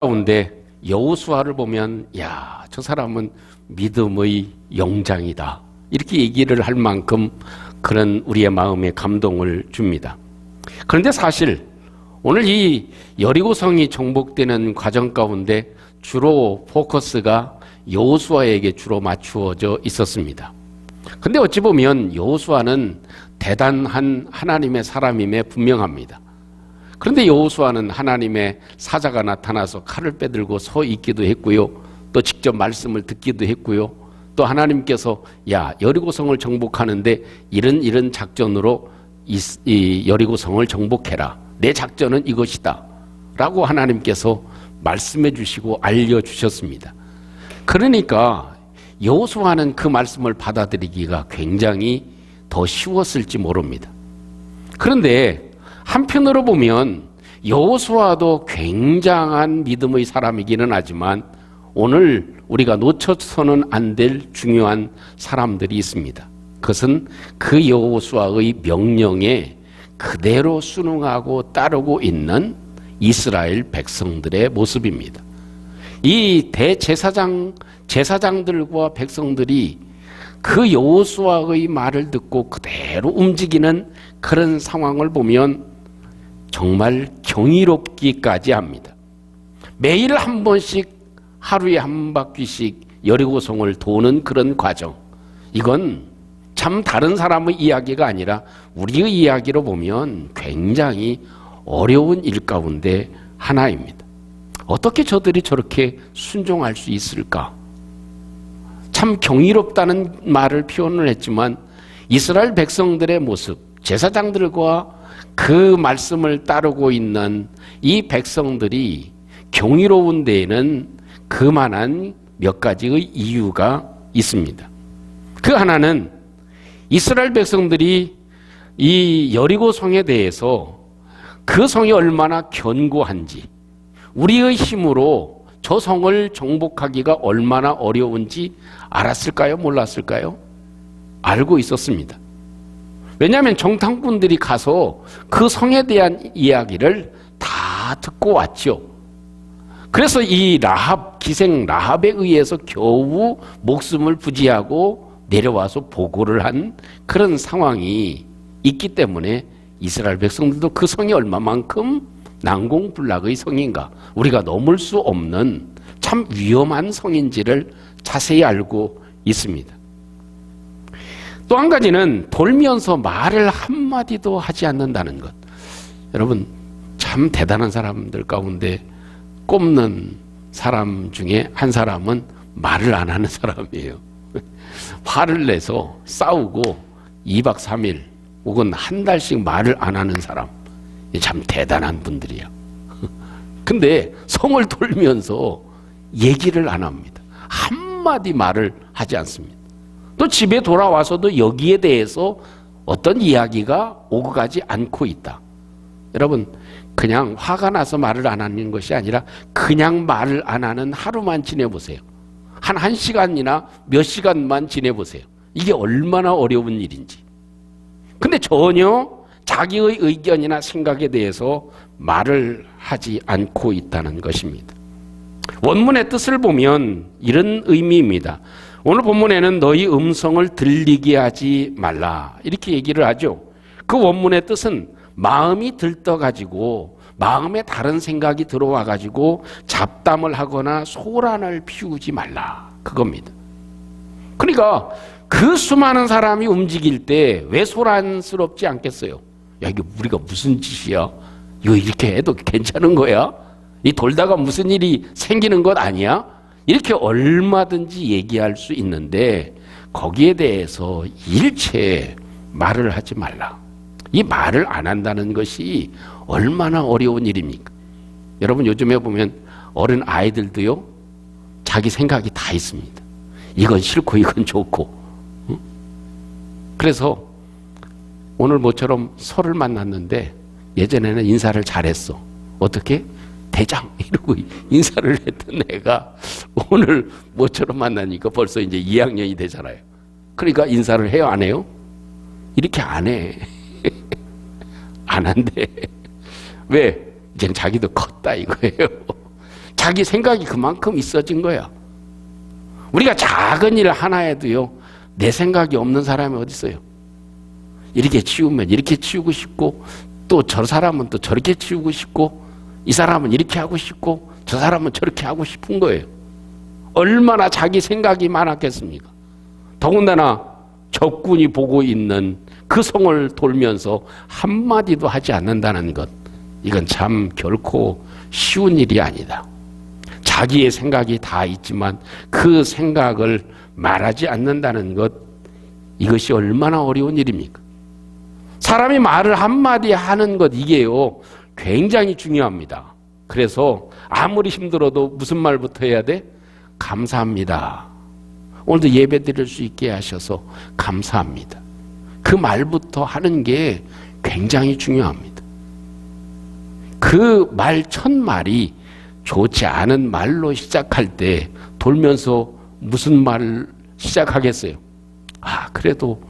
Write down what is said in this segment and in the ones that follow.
가운데 여호수아를 보면 야, 저 사람은 믿음의 영장이다, 이렇게 얘기를 할 만큼 그런 우리의 마음에 감동을 줍니다. 그런데 사실 오늘 이 여리고성이 정복되는 과정 가운데 주로 포커스가 여호수아에게 주로 맞추어져 있었습니다. 근데 어찌 보면 여호수아는 대단한 하나님의 사람임에 분명합니다. 그런데 여호수아는 하나님의 사자가 나타나서 칼을 빼들고 서 있기도 했고요, 또 직접 말씀을 듣기도 했고요, 또 하나님께서 야, 여리고성을 정복하는데 이런 작전으로 이 여리고성을 정복해라, 내 작전은 이것이다 라고 하나님께서 말씀해 주시고 알려주셨습니다. 그러니까 여호수아는 그 말씀을 받아들이기가 굉장히 더 쉬웠을지 모릅니다. 그런데 한편으로 보면 여호수아도 굉장한 믿음의 사람이기는 하지만 오늘 우리가 놓쳐서는 안 될 중요한 사람들이 있습니다. 그것은 그 여호수아의 명령에 그대로 순응하고 따르고 있는 이스라엘 백성들의 모습입니다. 이 제사장들과 백성들이 그 여호수아의 말을 듣고 그대로 움직이는 그런 상황을 보면 정말 경이롭기까지 합니다. 매일 한 번씩 하루에 한 바퀴씩 여리고성을 도는 그런 과정, 이건 참 다른 사람의 이야기가 아니라 우리의 이야기로 보면 굉장히 어려운 일 가운데 하나입니다. 어떻게 저들이 저렇게 순종할 수 있을까? 참 경이롭다는 말을 표현을 했지만 이스라엘 백성들의 모습, 제사장들과 그 말씀을 따르고 있는 이 백성들이 경이로운 데에는 그만한 몇 가지의 이유가 있습니다. 그 하나는 이스라엘 백성들이 이 여리고성에 대해서 그 성이 얼마나 견고한지, 우리의 힘으로 저 성을 정복하기가 얼마나 어려운지 알았을까요? 몰랐을까요? 알고 있었습니다. 왜냐하면 정탐꾼들이 가서 그 성에 대한 이야기를 다 듣고 왔죠. 그래서 이 기생 라합에 의해서 겨우 목숨을 부지하고 내려와서 보고를 한 그런 상황이 있기 때문에 이스라엘 백성들도 그 성이 얼마만큼 난공불락의 성인가, 우리가 넘을 수 없는 참 위험한 성인지를 자세히 알고 있습니다. 또 한 가지는 돌면서 말을 한마디도 하지 않는다는 것. 여러분, 참 대단한 사람들 가운데 꼽는 사람 중에 한 사람은 말을 안 하는 사람이에요. 화를 내서 싸우고 2박 3일 혹은 한 달씩 말을 안 하는 사람, 참 대단한 분들이야. 근데 성을 돌면서 얘기를 안 합니다. 한마디 말을 하지 않습니다. 또 집에 돌아와서도 여기에 대해서 어떤 이야기가 오고 가지 않고 있다. 여러분, 그냥 화가 나서 말을 안 하는 것이 아니라 그냥 말을 안 하는 하루만 지내보세요. 한 1시간이나 몇 시간만 지내보세요. 이게 얼마나 어려운 일인지. 근데 전혀 자기의 의견이나 생각에 대해서 말을 하지 않고 있다는 것입니다. 원문의 뜻을 보면 이런 의미입니다. 오늘 본문에는 너희 음성을 들리게 하지 말라, 이렇게 얘기를 하죠. 그 원문의 뜻은 마음이 들떠가지고 마음에 다른 생각이 들어와가지고 잡담을 하거나 소란을 피우지 말라, 그겁니다. 그러니까 그 수많은 사람이 움직일 때 왜 소란스럽지 않겠어요? 야, 이게 우리가 무슨 짓이야? 이거 이렇게 해도 괜찮은 거야? 이 돌다가 무슨 일이 생기는 것 아니야? 이렇게 얼마든지 얘기할 수 있는데 거기에 대해서 일체 말을 하지 말라. 이 말을 안 한다는 것이 얼마나 어려운 일입니까? 여러분, 요즘에 보면 어른 아이들도요, 자기 생각이 다 있습니다. 이건 싫고 이건 좋고. 그래서 오늘 모처럼 설을 만났는데 예전에는 인사를 잘했어. 어떻게? 대장 이러고 인사를 했던 애가 오늘 모처럼 만나니까 벌써 이제 2학년이 되잖아요. 그러니까 인사를 해요, 안 해요? 이렇게 안 해. 안 한대. 왜? 이제 자기도 컸다 이거예요. 자기 생각이 그만큼 있어진 거야. 우리가 작은 일 하나에도요, 내 생각이 없는 사람이 어디 있어요? 이렇게 치우면 이렇게 치우고 싶고, 또 저 사람은 또 저렇게 치우고 싶고, 이 사람은 이렇게 하고 싶고, 저 사람은 저렇게 하고 싶은 거예요. 얼마나 자기 생각이 많았겠습니까? 더군다나 적군이 보고 있는 그 성을 돌면서 한마디도 하지 않는다는 것, 이건 참 결코 쉬운 일이 아니다. 자기의 생각이 다 있지만 그 생각을 말하지 않는다는 것, 이것이 얼마나 어려운 일입니까? 사람이 말을 한마디 하는 것, 이게요 굉장히 중요합니다. 그래서 아무리 힘들어도 무슨 말부터 해야 돼? 감사합니다. 오늘도 예배 드릴 수 있게 하셔서 감사합니다. 그 말부터 하는 게 굉장히 중요합니다. 그 말 첫 말이 좋지 않은 말로 시작할 때 돌면서 무슨 말을 시작하겠어요? 그래도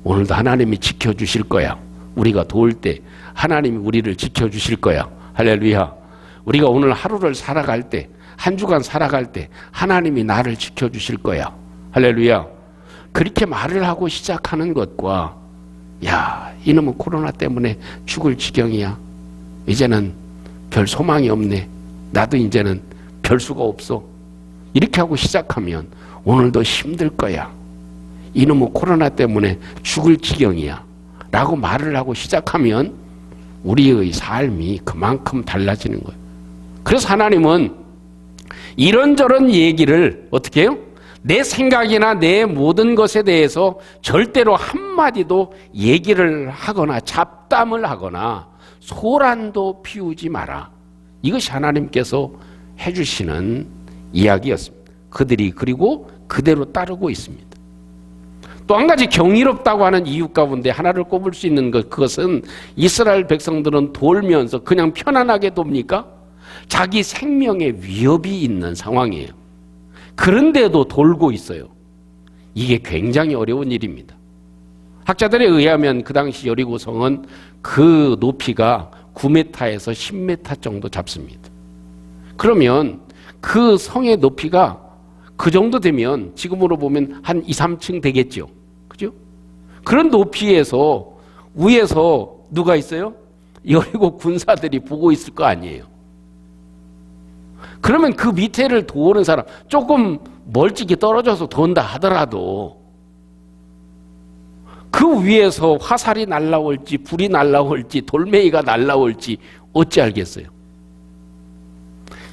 오늘도 하나님이 지켜주실 거야. 우리가 도울 때 하나님이 우리를 지켜주실 거야. 할렐루야. 우리가 오늘 하루를 살아갈 때, 한 주간 살아갈 때 하나님이 나를 지켜주실 거야. 할렐루야. 그렇게 말을 하고 시작하는 것과, 야, 이놈은 코로나 때문에 죽을 지경이야. 이제는 별 소망이 없네. 나도 이제는 별 수가 없어. 이렇게 하고 시작하면 오늘도 힘들 거야. 이놈은 코로나 때문에 죽을 지경이야. 라고 말을 하고 시작하면 우리의 삶이 그만큼 달라지는 거예요. 그래서 하나님은 이런저런 얘기를 어떻게 해요? 내 생각이나 내 모든 것에 대해서 절대로 한마디도 얘기를 하거나 잡담을 하거나 소란도 피우지 마라. 이것이 하나님께서 해주시는 이야기였습니다. 그들이 그리고 그대로 따르고 있습니다. 또 한 가지 경이롭다고 하는 이유 가운데 하나를 꼽을 수 있는 것, 그것은 이스라엘 백성들은 돌면서 그냥 편안하게 돕니까? 자기 생명에 위협이 있는 상황이에요. 그런데도 돌고 있어요. 이게 굉장히 어려운 일입니다. 학자들에 의하면 그 당시 여리고성은 그 높이가 9m에서 10m 정도 잡습니다. 그러면 그 성의 높이가 그 정도 되면 지금으로 보면 한 2, 3층 되겠죠. 그죠? 그런 높이에서 위에서 누가 있어요? 여리고 군사들이 보고 있을 거 아니에요. 그러면 그 밑에를 도우는 사람, 조금 멀찍이 떨어져서 돈다 하더라도 그 위에서 화살이 날라올지 불이 날라올지 돌멩이가 날라올지 어찌 알겠어요?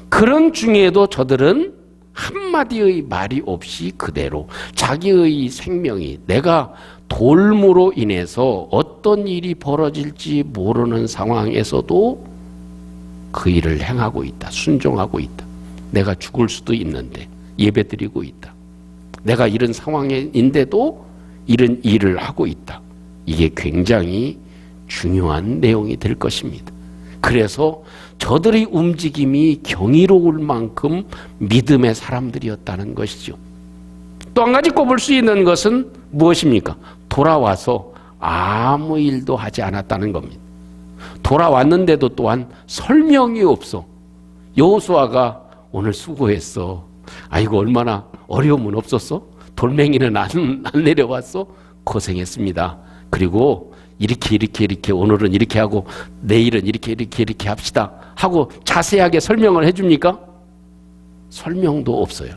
그런 중에도 저들은 한마디의 말이 없이 그대로 자기의 생명이, 내가 돌무로 인해서 어떤 일이 벌어질지 모르는 상황에서도 그 일을 행하고 있다. 순종하고 있다. 내가 죽을 수도 있는데 예배드리고 있다. 내가 이런 상황인데도 이런 일을 하고 있다. 이게 굉장히 중요한 내용이 될 것입니다. 그래서 저들의 움직임이 경이로울 만큼 믿음의 사람들이었다는 것이죠. 또 한 가지 꼽을 수 있는 것은 무엇입니까? 돌아와서 아무 일도 하지 않았다는 겁니다. 돌아왔는데도 또한 설명이 없어. 여호수아가 오늘 수고했어. 아이고 얼마나 어려움은 없었어? 돌멩이는 안 내려왔어? 고생했습니다. 그리고 이렇게 오늘은 이렇게 하고 내일은 이렇게 합시다 하고 자세하게 설명을 해줍니까? 설명도 없어요.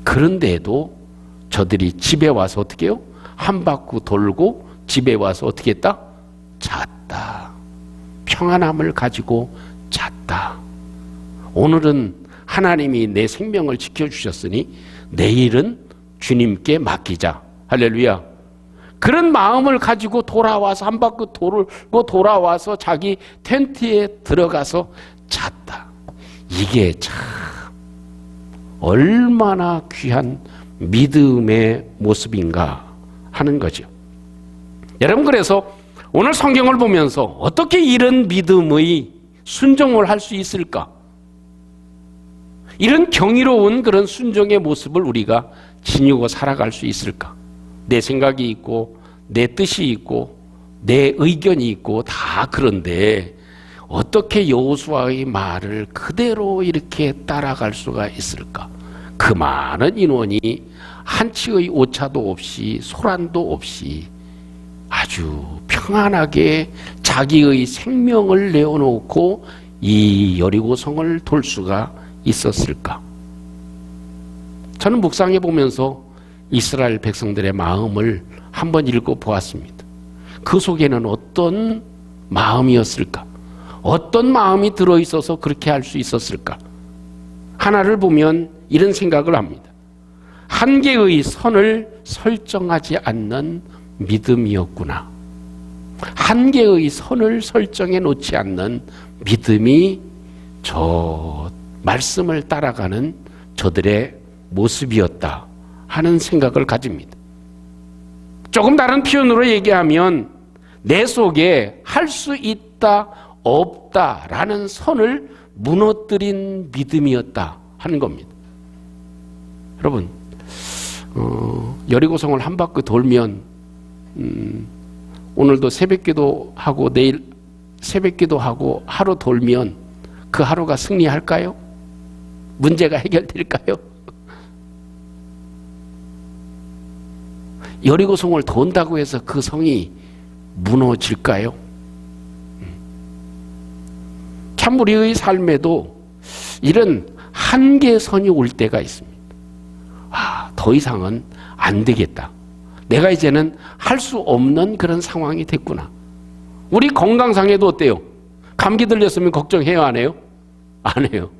그런데도 저들이 집에 와서 어떻게 해요? 한 바퀴 돌고 집에 와서 어떻게 했다? 잤다. 평안함을 가지고 잤다. 오늘은 하나님이 내 생명을 지켜주셨으니 내일은 주님께 맡기자. 할렐루야. 그런 마음을 가지고 돌아와서 한 바퀴 돌고 돌아와서 자기 텐트에 들어가서 잤다. 이게 참 얼마나 귀한 믿음의 모습인가 하는 거죠. 여러분, 그래서 오늘 성경을 보면서 어떻게 이런 믿음의 순종을 할 수 있을까? 이런 경이로운 그런 순종의 모습을 우리가 지니고 살아갈 수 있을까? 내 생각이 있고 내 뜻이 있고 내 의견이 있고 다 그런데 어떻게 여호수아의 말을 그대로 이렇게 따라갈 수가 있을까? 그 많은 인원이 한치의 오차도 없이 소란도 없이 아주 평안하게 자기의 생명을 내어놓고 이 여리고성을 돌 수가 있었을까? 저는 묵상해 보면서 이스라엘 백성들의 마음을 한번 읽어보았습니다. 그 속에는 어떤 마음이었을까? 어떤 마음이 들어있어서 그렇게 할 수 있었을까? 하나를 보면 이런 생각을 합니다. 한계의 선을 설정하지 않는 믿음이었구나. 한계의 선을 설정해 놓지 않는 믿음이 저 말씀을 따라가는 저들의 모습이었다 하는 생각을 가집니다. 조금 다른 표현으로 얘기하면 내 속에 할 수 있다 없다라는 선을 무너뜨린 믿음이었다 하는 겁니다. 여러분, 여리고성을 한 바퀴 돌면 오늘도 새벽기도 하고 내일 새벽기도 하고 하루 돌면 그 하루가 승리할까요? 문제가 해결될까요? 여리고성을 돈다고 해서 그 성이 무너질까요? 참 우리의 삶에도 이런 한계선이 올 때가 있습니다. 더 이상은 안 되겠다. 내가 이제는 할 수 없는 그런 상황이 됐구나. 우리 건강상에도 어때요? 감기 들렸으면 걱정해요, 안 해요? 안 해요.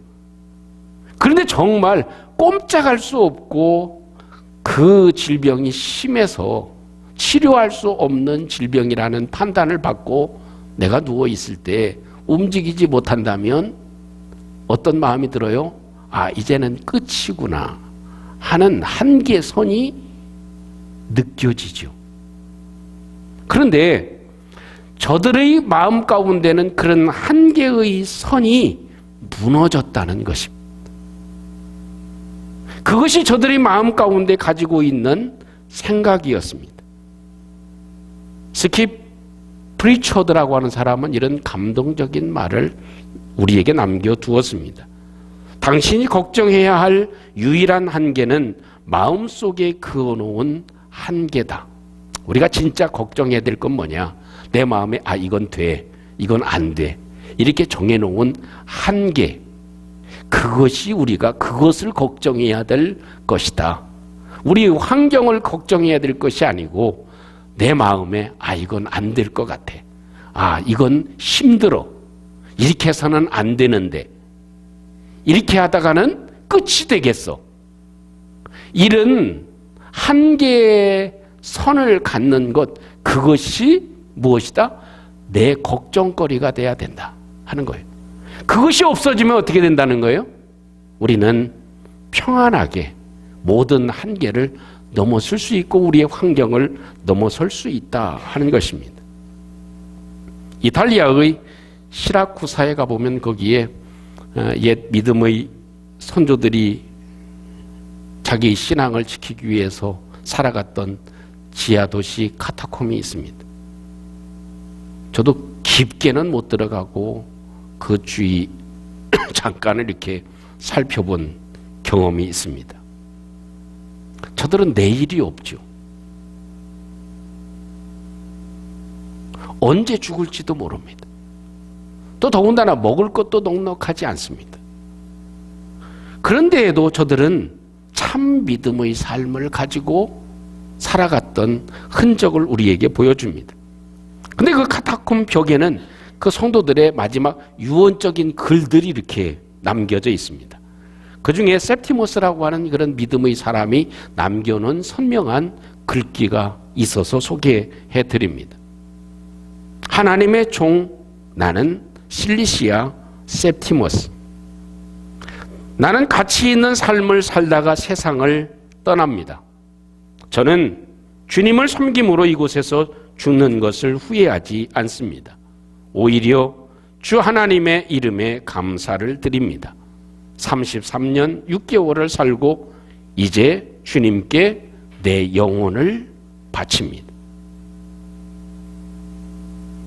그런데 정말 꼼짝할 수 없고 그 질병이 심해서 치료할 수 없는 질병이라는 판단을 받고 내가 누워 있을 때 움직이지 못한다면 어떤 마음이 들어요? 이제는 끝이구나 하는 한계선이 느껴지죠. 그런데 저들의 마음 가운데는 그런 한계의 선이 무너졌다는 것입니다. 그것이 저들의 마음 가운데 가지고 있는 생각이었습니다. 스킵 프리처드라고 하는 사람은 이런 감동적인 말을 우리에게 남겨두었습니다. 당신이 걱정해야 할 유일한 한계는 마음속에 그어놓은 한계다. 우리가 진짜 걱정해야 될 건 뭐냐? 내 마음에 이건 돼, 이건 안 돼 이렇게 정해놓은 한계, 그것이 우리가 그것을 걱정해야 될 것이다. 우리 환경을 걱정해야 될 것이 아니고 내 마음에 이건 안 될 것 같아, 이건 힘들어, 이렇게 해서는 안 되는데 이렇게 하다가는 끝이 되겠어, 이런 한계의 선을 갖는 것, 그것이 무엇이다? 내 걱정거리가 돼야 된다 하는 거예요. 그것이 없어지면 어떻게 된다는 거예요? 우리는 평안하게 모든 한계를 넘어설 수 있고 우리의 환경을 넘어설 수 있다 하는 것입니다. 이탈리아의 시라쿠사에 가보면 거기에 옛 믿음의 선조들이 자기의 신앙을 지키기 위해서 살아갔던 지하도시 카타콤이 있습니다. 저도 깊게는 못 들어가고 그 주위 잠깐을 이렇게 살펴본 경험이 있습니다. 저들은 내일이 없죠. 언제 죽을지도 모릅니다. 또 더군다나 먹을 것도 넉넉하지 않습니다. 그런데에도 저들은 참 믿음의 삶을 가지고 살아갔던 흔적을 우리에게 보여줍니다. 근데 그 카타콤 벽에는 그 성도들의 마지막 유언적인 글들이 이렇게 남겨져 있습니다. 그 중에 셉티모스라고 하는 그런 믿음의 사람이 남겨놓은 선명한 글귀가 있어서 소개해 드립니다. 하나님의 종 나는 실리시아 셉티모스. 나는 가치 있는 삶을 살다가 세상을 떠납니다. 저는 주님을 섬김으로 이곳에서 죽는 것을 후회하지 않습니다. 오히려 주 하나님의 이름에 감사를 드립니다. 33년 6개월을 살고 이제 주님께 내 영혼을 바칩니다.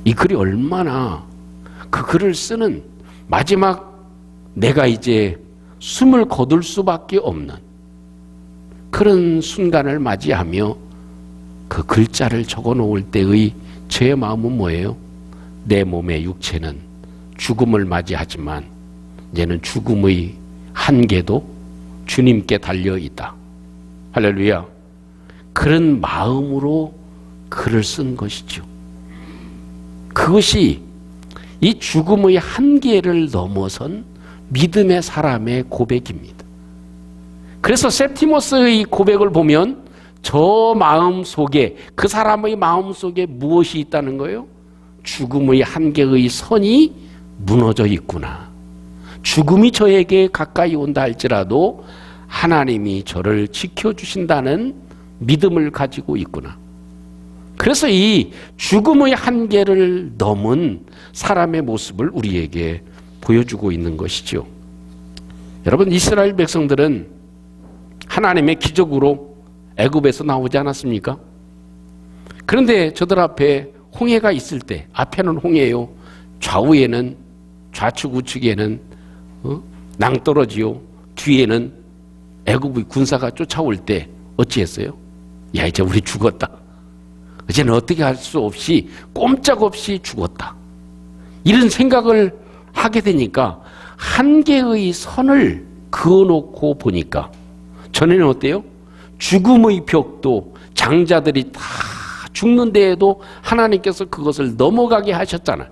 이 글이 얼마나 그 글을 쓰는 마지막 내가 이제 숨을 거둘 수밖에 없는 그런 순간을 맞이하며 그 글자를 적어 놓을 때의 제 마음은 뭐예요? 내 몸의 육체는 죽음을 맞이하지만 이제는 죽음의 한계도 주님께 달려 있다. 할렐루야. 그런 마음으로 글을 쓴 것이죠. 그것이 이 죽음의 한계를 넘어선 믿음의 사람의 고백입니다. 그래서 septimus의 고백을 보면 저 마음 속에, 그 사람의 마음 속에 무엇이 있다는 거예요? 죽음의 한계의 선이 무너져 있구나. 죽음이 저에게 가까이 온다 할지라도 하나님이 저를 지켜주신다는 믿음을 가지고 있구나. 그래서 이 죽음의 한계를 넘은 사람의 모습을 우리에게 보여주고 있는 것이죠. 여러분, 이스라엘 백성들은 하나님의 기적으로 애굽에서 나오지 않았습니까? 그런데 저들 앞에 홍해가 있을 때, 앞에는 홍해요, 좌우에는, 좌측 우측에는 낭떠러지요, 뒤에는 애굽의 군사가 쫓아올 때 어찌했어요? 야, 이제 우리 죽었다. 이제는 어떻게 할 수 없이 꼼짝없이 죽었다. 이런 생각을 하게 되니까 한계의 선을 그어놓고 보니까 전에는 어때요? 죽음의 벽도 장자들이 다 죽는 데에도 하나님께서 그것을 넘어가게 하셨잖아요.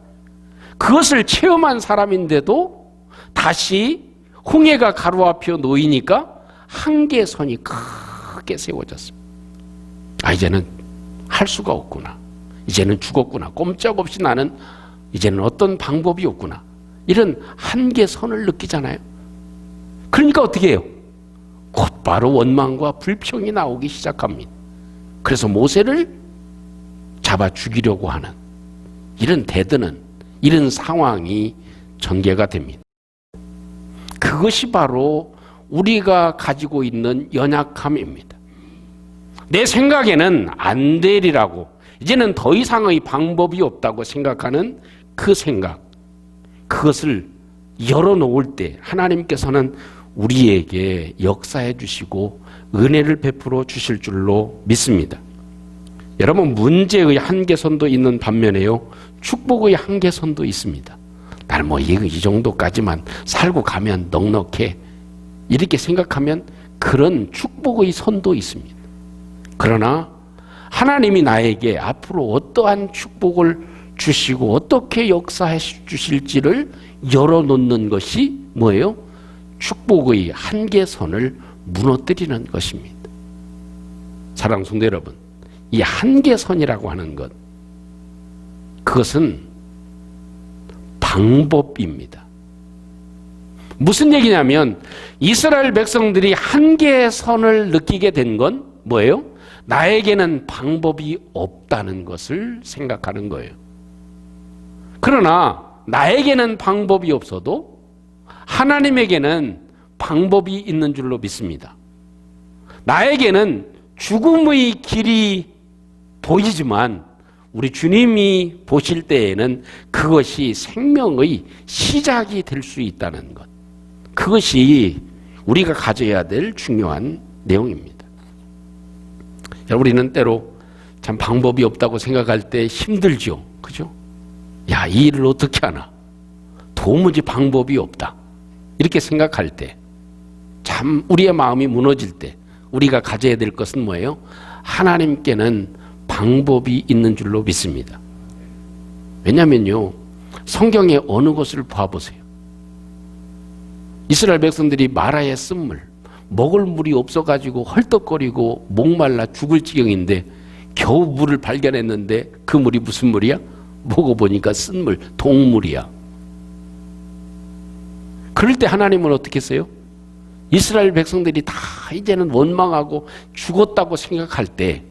그것을 체험한 사람인데도 다시 홍해가 가로앞에 놓이니까 한계선이 크게 세워졌습니다. 아, 이제는 할 수가 없구나. 이제는 죽었구나. 꼼짝없이 나는 이제는 어떤 방법이 없구나. 이런 한계선을 느끼잖아요. 그러니까 어떻게 해요? 곧바로 원망과 불평이 나오기 시작합니다. 그래서 모세를 잡아 죽이려고 하는 이런 대드는, 이런 상황이 전개가 됩니다. 그것이 바로 우리가 가지고 있는 연약함입니다. 내 생각에는 안 되리라고, 이제는 더 이상의 방법이 없다고 생각하는 그 생각, 그것을 열어놓을 때 하나님께서는 우리에게 역사해 주시고 은혜를 베풀어 주실 줄로 믿습니다. 여러분, 문제의 한계선도 있는 반면에요, 축복의 한계선도 있습니다. 나는 뭐 이 정도까지만 살고 가면 넉넉해, 이렇게 생각하면 그런 축복의 선도 있습니다. 그러나 하나님이 나에게 앞으로 어떠한 축복을 주시고 어떻게 역사해 주실지를 열어놓는 것이 뭐예요? 축복의 한계선을 무너뜨리는 것입니다. 사랑하는 성도 여러분, 이 한계선이라고 하는 것, 그것은 방법입니다. 무슨 얘기냐면 이스라엘 백성들이 한계선을 느끼게 된 건 뭐예요? 나에게는 방법이 없다는 것을 생각하는 거예요. 그러나 나에게는 방법이 없어도 하나님에게는 방법이 있는 줄로 믿습니다. 나에게는 죽음의 길이 보이지만 우리 주님이 보실 때에는 그것이 생명의 시작이 될 수 있다는 것, 그것이 우리가 가져야 될 중요한 내용입니다. 우리는 때로 참 방법이 없다고 생각할 때 힘들죠. 그죠? 야, 이 일을 어떻게 하나? 도무지 방법이 없다. 이렇게 생각할 때, 참 우리의 마음이 무너질 때 우리가 가져야 될 것은 뭐예요? 하나님께는 방법이 있는 줄로 믿습니다. 왜냐면요, 성경의 어느 것을 봐보세요. 이스라엘 백성들이 마라의 쓴물, 먹을 물이 없어가지고 헐떡거리고 목말라 죽을 지경인데 겨우 물을 발견했는데 그 물이 무슨 물이야? 먹어보니까 쓴물, 동물이야. 그럴 때 하나님은 어떻게 했어요? 이스라엘 백성들이 다 이제는 원망하고 죽었다고 생각할 때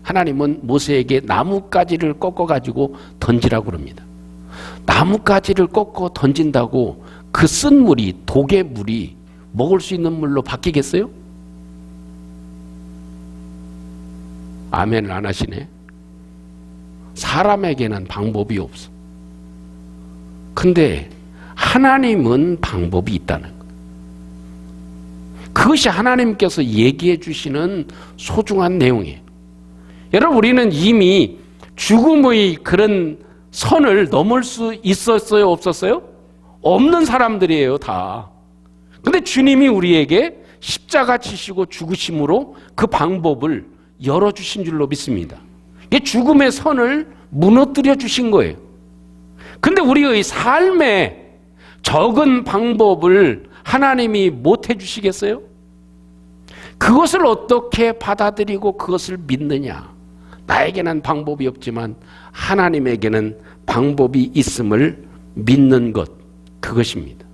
하나님은 모세에게 나뭇가지를 꺾어가지고 던지라고 그럽니다. 나뭇가지를 꺾어 던진다고 그 쓴 물이, 독의 물이 먹을 수 있는 물로 바뀌겠어요? 아멘을 안 하시네. 사람에게는 방법이 없어. 근데 하나님은 방법이 있다는 거예요. 그것이 하나님께서 얘기해 주시는 소중한 내용이에요. 여러분, 우리는 이미 죽음의 그런 선을 넘을 수 있었어요? 없었어요? 없는 사람들이에요, 다. 근데 주님이 우리에게 십자가 지시고 죽으심으로 그 방법을 열어주신 줄로 믿습니다. 이게 죽음의 선을 무너뜨려 주신 거예요. 근데 우리의 삶에 적은 방법을 하나님이 못 해주시겠어요? 그것을 어떻게 받아들이고 그것을 믿느냐? 나에게는 방법이 없지만 하나님에게는 방법이 있음을 믿는 것, 그것입니다.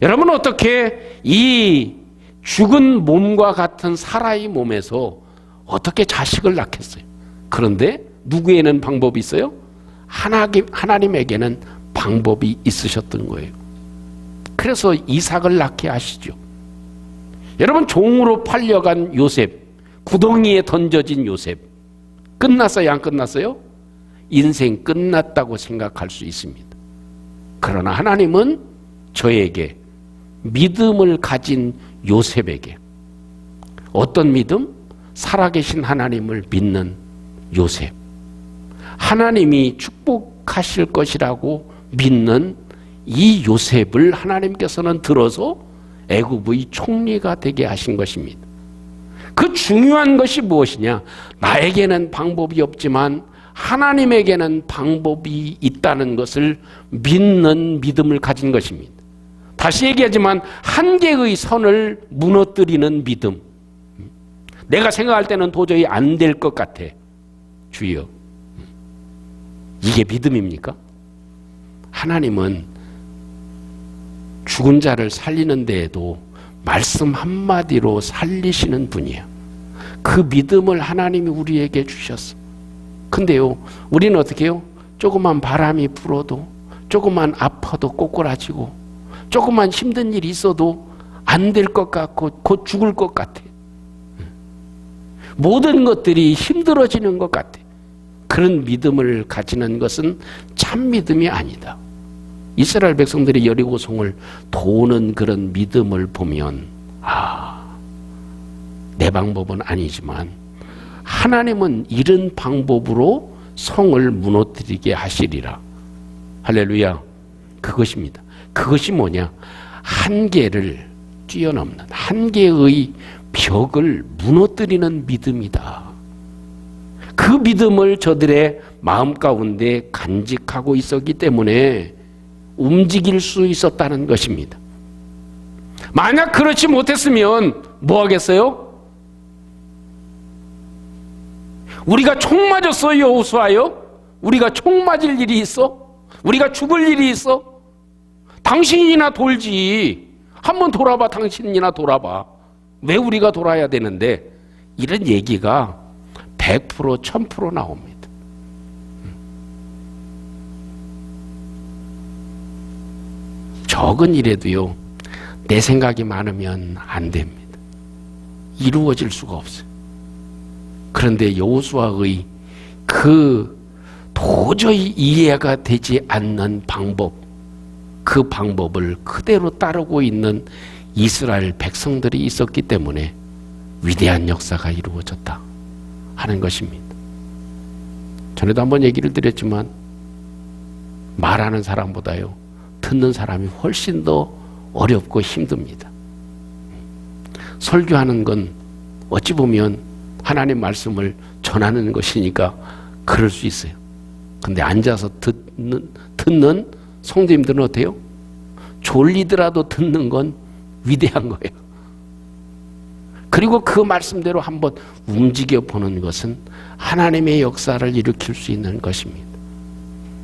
여러분은 어떻게 이 죽은 몸과 같은 사라의 몸에서 어떻게 자식을 낳겠어요? 그런데 누구에는 방법이 있어요? 하나님에게는 방법이 있으셨던 거예요. 그래서 이삭을 낳게 하시죠. 여러분, 종으로 팔려간 요셉, 구덩이에 던져진 요셉, 끝났어요? 안 끝났어요? 인생 끝났다고 생각할 수 있습니다. 그러나 하나님은 저에게, 믿음을 가진 요셉에게, 어떤 믿음? 살아계신 하나님을 믿는 요셉, 하나님이 축복하실 것이라고 믿는 이 요셉을 하나님께서는 들어서 애굽의 총리가 되게 하신 것입니다. 그 중요한 것이 무엇이냐? 나에게는 방법이 없지만 하나님에게는 방법이 있다는 것을 믿는 믿음을 가진 것입니다. 다시 얘기하지만 한계의 선을 무너뜨리는 믿음. 내가 생각할 때는 도저히 안 될 것 같아. 주여, 이게 믿음입니까? 하나님은 죽은 자를 살리는 데에도 말씀 한마디로 살리시는 분이에요. 그 믿음을 하나님이 우리에게 주셨어. 근데요, 우리는 어떻게 해요? 조그만 바람이 불어도, 조그만 아파도 꼬꾸라지고, 조그만 힘든 일이 있어도 안 될 것 같고 곧 죽을 것 같아. 모든 것들이 힘들어지는 것 같아. 그런 믿음을 가지는 것은 참 믿음이 아니다. 이스라엘 백성들이 여리고성을 도는 그런 믿음을 보면, 내 방법은 아니지만 하나님은 이런 방법으로 성을 무너뜨리게 하시리라. 할렐루야. 그것입니다. 그것이 뭐냐? 한계를 뛰어넘는, 한계의 벽을 무너뜨리는 믿음이다. 그 믿음을 저들의 마음 가운데 간직하고 있었기 때문에 움직일 수 있었다는 것입니다. 만약 그렇지 못했으면 뭐 하겠어요? 우리가 총 맞았어요, 여호수아요? 우리가 총 맞을 일이 있어? 우리가 죽을 일이 있어? 당신이나 돌지. 한번 돌아봐, 당신이나 돌아봐. 왜 우리가 돌아야 되는데? 이런 얘기가 100%, 1000% 나옵니다. 적은 일에도요, 내 생각이 많으면 안 됩니다. 이루어질 수가 없어요. 그런데 여호수아의 그 도저히 이해가 되지 않는 방법, 그 방법을 그대로 따르고 있는 이스라엘 백성들이 있었기 때문에 위대한 역사가 이루어졌다 하는 것입니다. 전에도 한번 얘기를 드렸지만 말하는 사람보다요, 듣는 사람이 훨씬 더 어렵고 힘듭니다. 설교하는 건 어찌 보면 하나님 말씀을 전하는 것이니까 그럴 수 있어요. 근데 앉아서 듣는 성도님들은 어때요? 졸리더라도 듣는 건 위대한 거예요. 그리고 그 말씀대로 한번 움직여 보는 것은 하나님의 역사를 일으킬 수 있는 것입니다.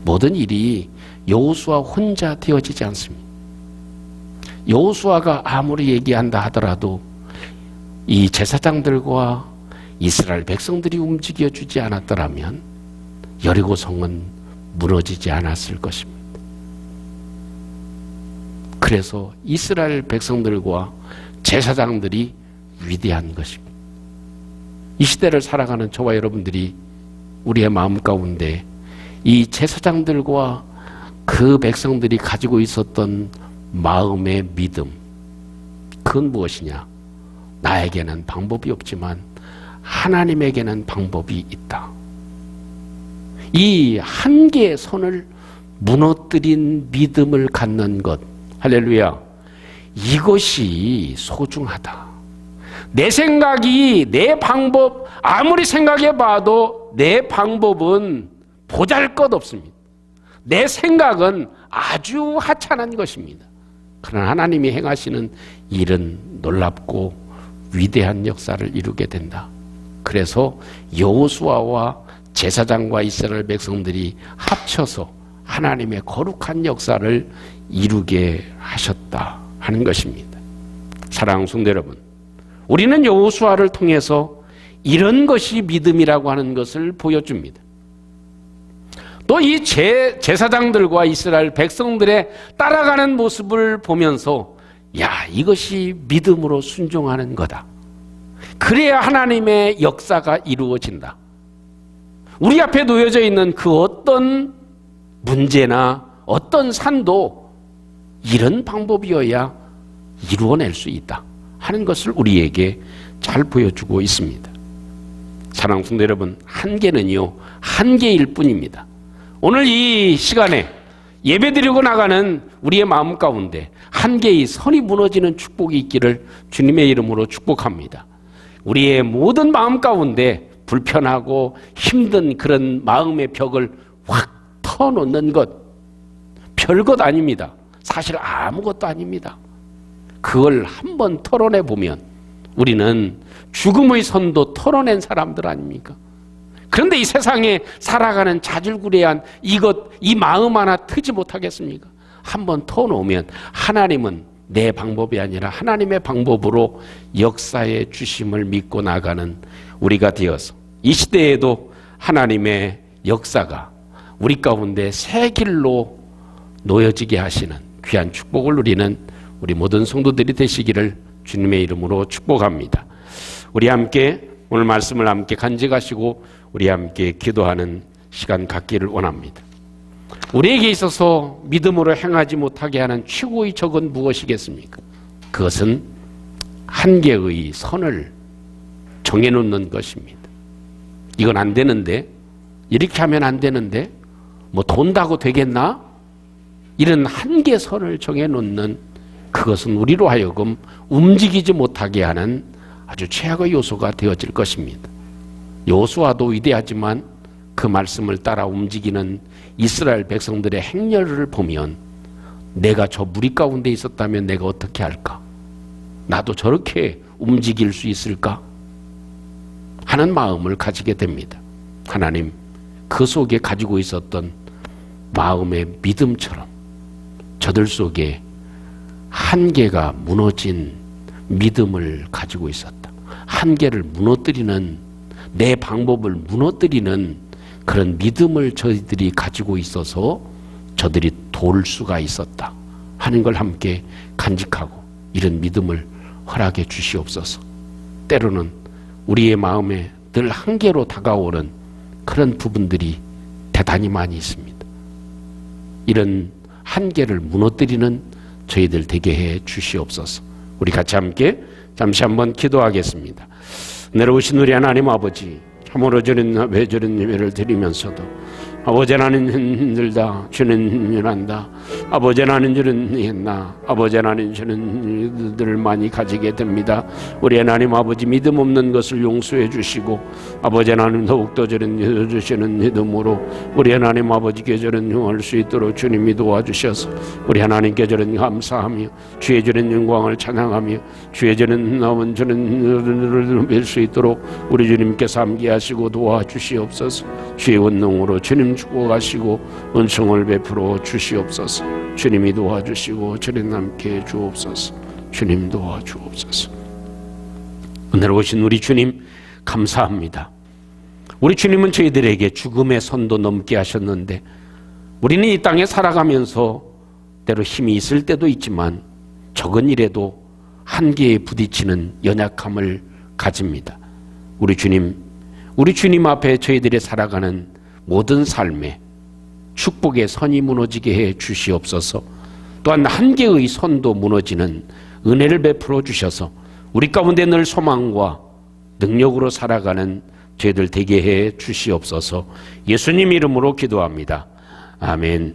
모든 일이 여호수아 혼자 되어지지 않습니다. 여호수아가 아무리 얘기한다 하더라도 이 제사장들과 이스라엘 백성들이 움직여 주지 않았더라면 여리고성은 무너지지 않았을 것입니다. 그래서 이스라엘 백성들과 제사장들이 위대한 것입니다. 이 시대를 살아가는 저와 여러분들이 우리의 마음 가운데 이 제사장들과 그 백성들이 가지고 있었던 마음의 믿음, 그건 무엇이냐? 나에게는 방법이 없지만 하나님에게는 방법이 있다. 이 한계의 선을 무너뜨린 믿음을 갖는 것, 할렐루야, 이것이 소중하다. 내 생각이, 내 방법, 아무리 생각해봐도 내 방법은 보잘것없습니다. 내 생각은 아주 하찮은 것입니다. 그러나 하나님이 행하시는 일은 놀랍고 위대한 역사를 이루게 된다. 그래서 여호수아와 제사장과 이스라엘 백성들이 합쳐서 하나님의 거룩한 역사를 이루게 하셨다 하는 것입니다. 사랑하는 성도 여러분, 우리는 여호수아를 통해서 이런 것이 믿음이라고 하는 것을 보여줍니다. 또 이 제사장들과 이스라엘 백성들의 따라가는 모습을 보면서 야, 이것이 믿음으로 순종하는 거다. 그래야 하나님의 역사가 이루어진다. 우리 앞에 놓여져 있는 그 어떤 문제나 어떤 산도 이런 방법이어야 이루어낼 수 있다 하는 것을 우리에게 잘 보여주고 있습니다. 사랑하는 성도 여러분, 한계는요, 한계일 뿐입니다. 오늘 이 시간에 예배드리고 나가는 우리의 마음 가운데 한계의 선이 무너지는 축복이 있기를 주님의 이름으로 축복합니다. 우리의 모든 마음 가운데 불편하고 힘든 그런 마음의 벽을 확 터놓는 것, 별것 아닙니다. 사실 아무것도 아닙니다. 그걸 한번 털어내 보면 우리는 죽음의 선도 털어낸 사람들 아닙니까? 그런데 이 세상에 살아가는 자질구레한 이 마음 하나 트지 못하겠습니까? 한번 터놓으면 하나님은 내 방법이 아니라 하나님의 방법으로 역사의 주심을 믿고 나가는 우리가 되어서 이 시대에도 하나님의 역사가 우리 가운데 새 길로 놓여지게 하시는 귀한 축복을 누리는 우리 모든 성도들이 되시기를 주님의 이름으로 축복합니다. 우리 함께 오늘 말씀을 함께 간직하시고 우리 함께 기도하는 시간 갖기를 원합니다. 우리에게 있어서 믿음으로 행하지 못하게 하는 최고의 적은 무엇이겠습니까? 그것은 한계의 선을 정해놓는 것입니다. 이건 안 되는데, 이렇게 하면 안 되는데, 뭐 돈다고 되겠나? 이런 한계선을 정해놓는 그것은 우리로 하여금 움직이지 못하게 하는 아주 최악의 요소가 되어질 것입니다. 여호수아도 위대하지만 그 말씀을 따라 움직이는 이스라엘 백성들의 행렬을 보면 내가 저 무리 가운데 있었다면 내가 어떻게 할까? 나도 저렇게 움직일 수 있을까? 하는 마음을 가지게 됩니다. 하나님, 그 속에 가지고 있었던 마음의 믿음처럼 저들 속에 한계가 무너진 믿음을 가지고 있었다. 한계를 무너뜨리는, 내 방법을 무너뜨리는 그런 믿음을 저희들이 가지고 있어서 저들이 도울 수가 있었다 하는 걸 함께 간직하고 이런 믿음을 허락해 주시옵소서. 때로는 우리의 마음에 늘 한계로 다가오는 그런 부분들이 대단히 많이 있습니다. 이런 한계를 무너뜨리는 저희들 되게 해 주시옵소서. 우리 같이 함께 잠시 한번 기도하겠습니다. 내려오신 우리 하나님 아버지, 참으로 저런 왜 저런 예배를 드리면서도 아버지 나는 힘들다, 주는 힘들한다, 아버지 나는 저런 했나, 아버지 나는 저런 일들을 많이 가지게 됩니다. 우리 하나님 아버지, 믿음 없는 것을 용서해 주시고 아버지 하나님 더욱더 저런 주시는 믿음으로 우리 하나님 아버지께 저런 용할 수 있도록 주님이 도와주셔서 우리 하나님께 저런 감사하며 주의 저런 영광을 찬양하며 주의 저런 남은 저런 뵐 수 있도록 우리 주님께서 함께 하시고 도와주시옵소서. 주의 원능으로 주님 축복하시고 은총을 베풀어 주시옵소서. 주님이 도와주시고 저는 남게 주옵소서. 주님 도와주옵소서. 오늘 오신 우리 주님 감사합니다. 우리 주님은 저희들에게 죽음의 선도 넘게 하셨는데 우리는 이 땅에 살아가면서 때로 힘이 있을 때도 있지만 적은 일에도 한계에 부딪히는 연약함을 가집니다. 우리 주님 앞에 저희들이 살아가는 모든 삶에 축복의 선이 무너지게 해 주시옵소서. 또한 한계의 선도 무너지는 은혜를 베풀어 주셔서 우리 가운데 늘 소망과 능력으로 살아가는 저희들 되게 해 주시옵소서. 예수님 이름으로 기도합니다. 아멘.